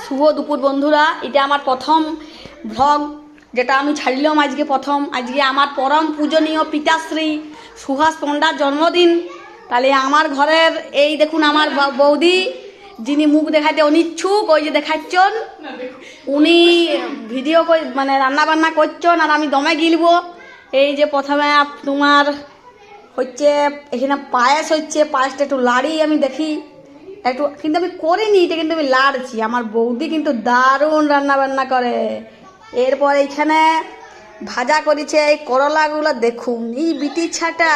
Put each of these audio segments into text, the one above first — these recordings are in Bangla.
শুভ দুপুর বন্ধুরা, এটা আমার প্রথম ভ্লগ যেটা আমি ছাড়লাম আজকে প্রথম। আজকে আমার পরম পূজনীয় পিতাশ্রী সুহাস পণ্ডার জন্মদিন। তাহলে আমার ঘরের এই দেখুন আমার বৌদি, যিনি মুখ দেখাতে অনিচ্ছুক, ওই যে দেখাচ্ছেন, উনি ভিডিও মানে রান্না বান্না করছেন আর আমি দমে গিলব। এই যে প্রথমে তোমার হচ্ছে এখানে পায়েস হচ্ছে, পায়েসটা একটু লাড়ি আমি দেখি একটু, কিন্তু আমি করিনি, এটা কিন্তু আমি লাড়ছি। আমার বৌদি কিন্তু দারুণ রান্না বান্না করে। এরপর এইখানে ভাজা করেছে এই করলাগুলো, দেখুন এই বিটি ছাটা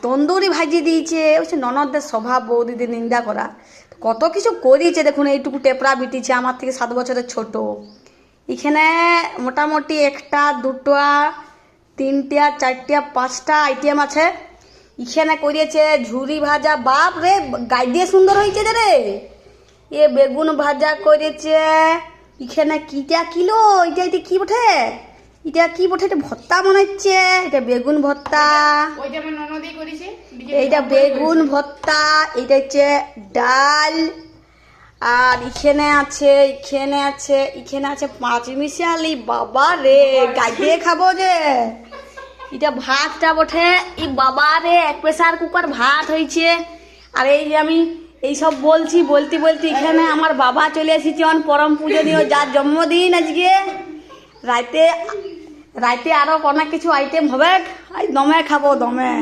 তন্দুরি ভাজিয়ে দিয়েছে। হচ্ছে ননদদের স্বভাব বৌদিদের নিন্দা করা, কত কিছু করিয়েছে। দেখুন এইটুকু টেপরা বিটিছে, আমার থেকে 7 বছরের ছোট। এখানে মোটামুটি 1টা 2টা 3টা 4টা 5টা আইটেম আছে। এখানে করিয়েছে ঝুরি ভাজা, বাপ রে গাই দিয়ে সুন্দর হয়েছে রে। এ বেগুন ভাজা করেছে। এখানে কিটা কিলো, এটা এটা কি বটে, এটা কি বটে, এটা ভর্তা মনে হচ্ছে, এটা বেগুন ভর্তা, এইটা বেগুন ভর্তা, এইটা হচ্ছে ডাল। আর এখানে আছে এখানে আছে 5 মিশালি, বাবা রে গাই দিয়ে খাবো যে। এটা ভাতটা বটে, এই বাবা রে 1 প্রেসার কুকার ভাত হয়েছে। আর এই যে আমি এইসব বলতে এখানে আমার বাবা চলে এসেছেন, পরম পূজনীয়, যার জন্মদিন আজকে। রাতে আরো অনেক কিছু আইটেম হবে, দমে খাবো দমে।